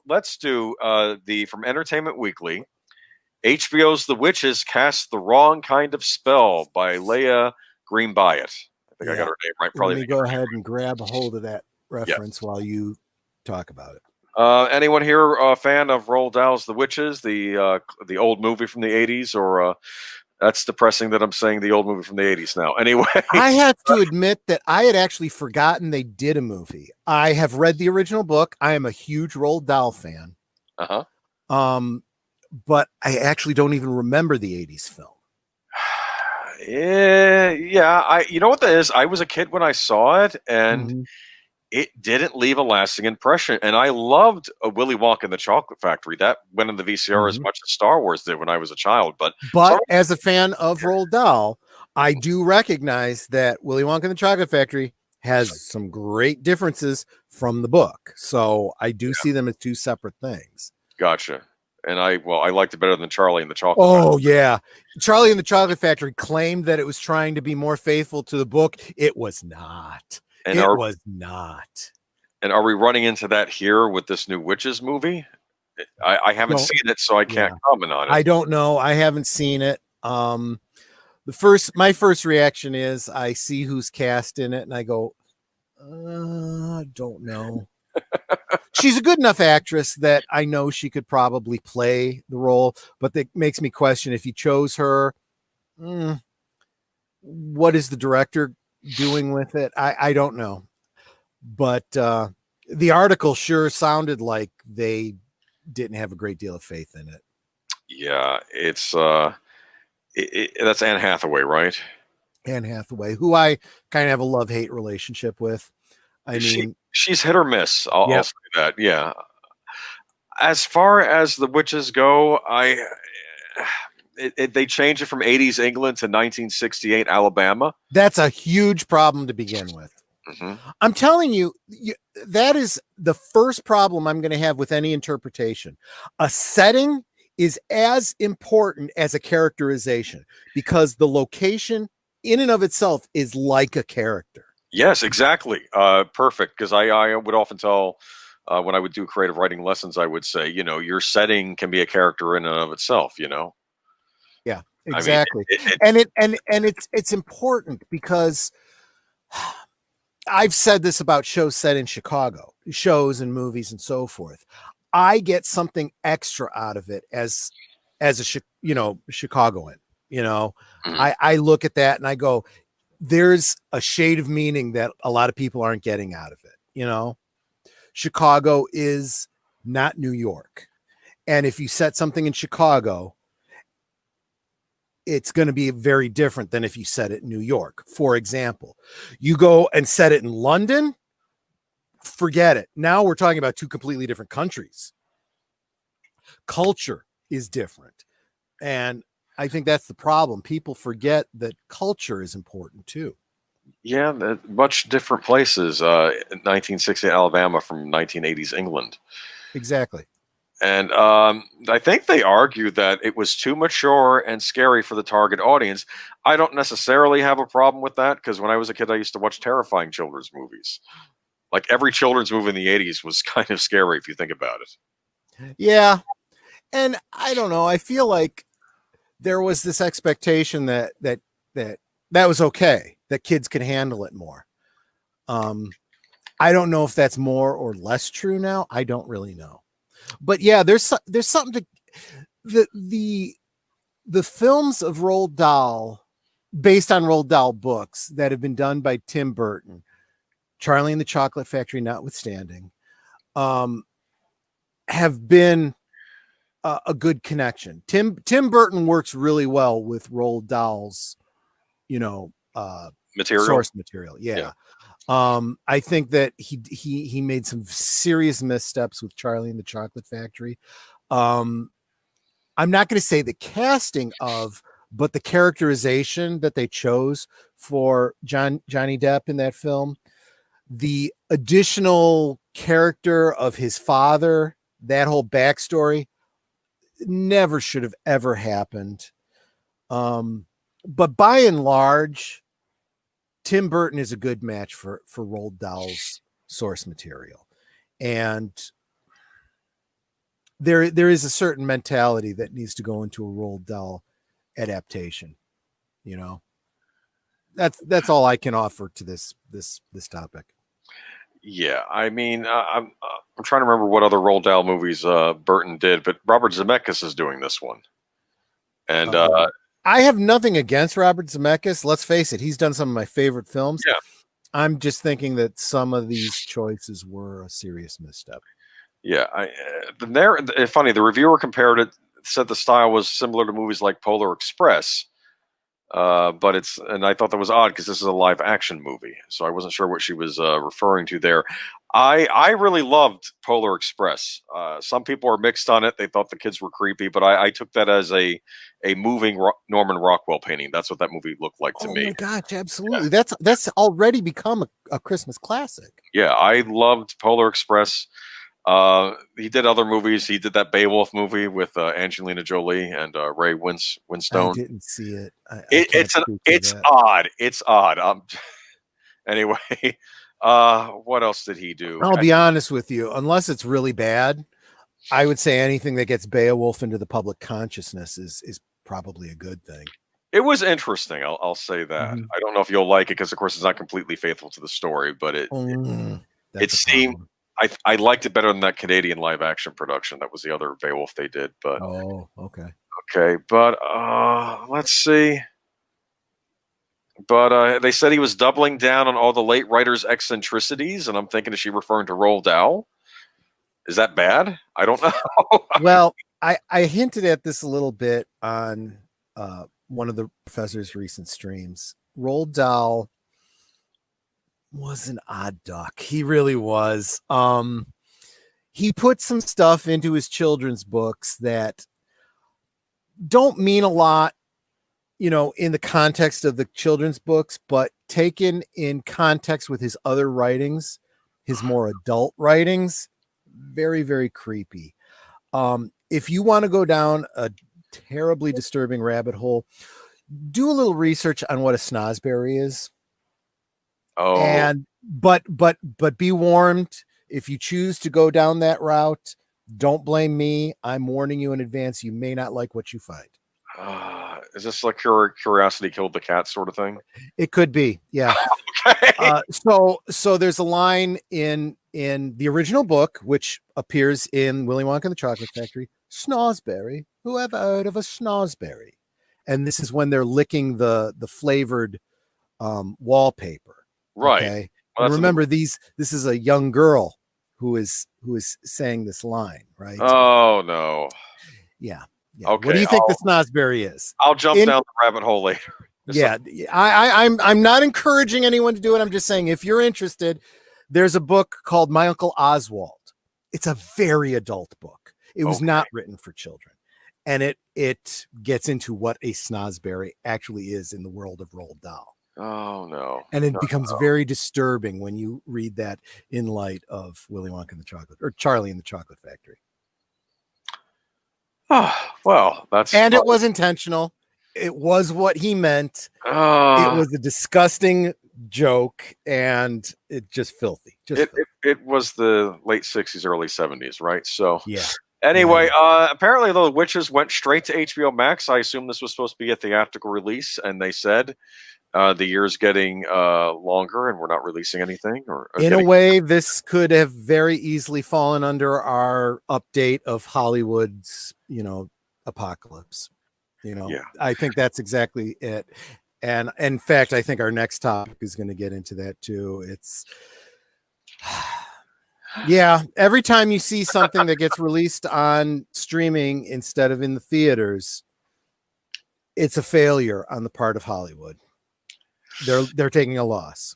Let's do the from Entertainment Weekly. HBO's The Witches cast the wrong kind of spell by Leah Green Byatt. I think I got her name right. Probably. Let me go ahead and grab a hold of that reference while you talk about it. Anyone here a fan of Roald Dahl's The Witches, the old movie from the 80s, or that's depressing that I'm saying the old movie from the 80s now. Anyway, I have to admit that I had actually forgotten they did a movie. I have read the original book. I am a huge Roald Dahl fan. But I actually don't even remember the 80s film. Yeah. You know what that is? I was a kid when I saw it, and it didn't leave a lasting impression. And I loved Willy Wonka and the Chocolate Factory. That went in the VCR as much as Star Wars did when I was a child. But as a fan of Roald Dahl, I do recognize that Willy Wonka and the Chocolate Factory has some great differences from the book. So I do see them as two separate things. Gotcha. And I liked it better than Charlie and the Chocolate Factory. Yeah. Charlie and the Chocolate Factory claimed that it was trying to be more faithful to the book. It was not. And it was not. And are we running into that here with this new Witches movie? I haven't seen it, so I can't comment on it. I don't know. I haven't seen it. My first reaction is I see who's cast in it and I go, I don't know. She's a good enough actress that I know she could probably play the role, but that makes me question if you chose her, what is the director doing with it? I don't know. But the article sure sounded like they didn't have a great deal of faith in it. Yeah, it's that's Anne Hathaway, right? Anne Hathaway, who I kind of have a love-hate relationship with. I mean, she's hit or miss. I'll say that. Yeah. As far as the Witches go, they changed it from 80s England to 1968 Alabama. That's a huge problem to begin with. I'm telling you, that is the first problem I'm going to have with any interpretation. A setting is as important as a characterization because the location in and of itself is like a character. Yes, exactly. Perfect. Because I would often tell when I would do creative writing lessons, I would say, your setting can be a character in and of itself, Yeah, exactly. I mean, it's important because I've said this about shows set in Chicago, shows and movies and so forth. I get something extra out of it as a Chicagoan. I look at that and I go, there's a shade of meaning that a lot of people aren't getting out of it. Chicago is not New York. And if you set something in Chicago, it's going to be very different than if you set it in New York. For example, you go and set it in London, forget it. Now we're talking about two completely different countries. Culture is different. And I think that's the problem. People forget that culture is important too. Yeah, much different places. 1960 Alabama from 1980s England. Exactly. And I think they argued that it was too mature and scary for the target audience. I don't necessarily have a problem with that because when I was a kid, I used to watch terrifying children's movies. Like every children's movie in the 80s was kind of scary if you think about it. Yeah. And I don't know. I feel like there was this expectation that was okay, that kids could handle it more. I don't know if that's more or less true now. I don't really know. But yeah, there's something to the films of Roald Dahl, based on Roald Dahl books that have been done by Tim Burton, Charlie and the Chocolate Factory notwithstanding, have been a good connection. Tim Burton works really well with Roald Dahl's, material, source material. Yeah. I think that he made some serious missteps with Charlie and the Chocolate Factory. I'm not going to say the casting of, but the characterization that they chose for Johnny Depp in that film, the additional character of his father, that whole backstory, never should have ever happened. But by and large, Tim Burton is a good match for Roald Dahl's source material. And there is a certain mentality that needs to go into a Roald Dahl adaptation. You know, that's all I can offer to this topic. Yeah, I mean, I'm trying to remember what other Roald Dahl movies Burton did, but Robert Zemeckis is doing this one, and I have nothing against Robert Zemeckis. Let's face it, he's done some of my favorite films. Yeah. I'm just thinking that some of these choices were a serious misstep. Yeah, funny. The reviewer compared it, said the style was similar to movies like Polar Express, but and I thought that was odd because this is a live action movie, so I wasn't sure what she was referring to there. I really loved Polar Express. Some people are mixed on it; they thought the kids were creepy, but I took that as a moving Norman Rockwell painting. That's what that movie looked like to me. Oh my gosh, absolutely! Yeah. That's already become a Christmas classic. Yeah, I loved Polar Express. He did other movies. He did that Beowulf movie with Angelina Jolie and Ray Winstone. I didn't see it. It's odd. It's odd. Anyway, what else did he do? I'll be honest with you. Unless it's really bad, I would say anything that gets Beowulf into the public consciousness is probably a good thing. It was interesting. I'll say that. Mm-hmm. I don't know if you'll like it because, of course, it's not completely faithful to the story, but it seemed. I liked it better than that Canadian live action production. That was the other Beowulf they did. But okay. But let's see. But they said he was doubling down on all the late writers' eccentricities, and I'm thinking, is she referring to Roald Dahl? Is that bad? I don't know. Well, I hinted at this a little bit on one of the professor's recent streams. Roald Dahl was an odd duck. He really was. He put some stuff into his children's books that don't mean a lot, in the context of the children's books, but taken in context with his other writings, his more adult writings, very, very creepy. If you want to go down a terribly disturbing rabbit hole, do a little research on what a snozberry is. Oh, and but be warned, if you choose to go down that route, don't blame me. I'm warning you in advance. You may not like what you find. Is this like curiosity killed the cat sort of thing? It could be, yeah. Okay. So there's a line in the original book, which appears in Willy Wonka and the Chocolate Factory. Snozberry. Who ever heard of a snozberry? And this is when they're licking the flavored wallpaper. Right. Okay. Well, remember, this is a young girl who is saying this line, right? Oh no. Yeah. Okay. What do you think the snozberry is? I'll jump down the rabbit hole later. I'm not encouraging anyone to do it. I'm just saying, if you're interested, there's a book called My Uncle Oswald. It's a very adult book. It was not written for children, and it gets into what a snozberry actually is in the world of Roald Dahl. Oh no. And it becomes very disturbing when you read that in light of Willy Wonka and the Chocolate, or Charlie and the Chocolate Factory. Oh, well, and it was intentional. It was what he meant. It was a disgusting joke, and it just filthy. It was the late 60s, early 70s, right? So yeah. Anyway, apparently the Witches went straight to HBO Max. I assume this was supposed to be a theatrical release, and they said the year's getting longer, and we're not releasing anything. In a way, this could have very easily fallen under our update of Hollywood's, apocalypse. I think that's exactly it. And in fact, I think our next topic is going to get into that too. It's every time you see something that gets released on streaming instead of in the theaters, it's a failure on the part of Hollywood. They're taking a loss.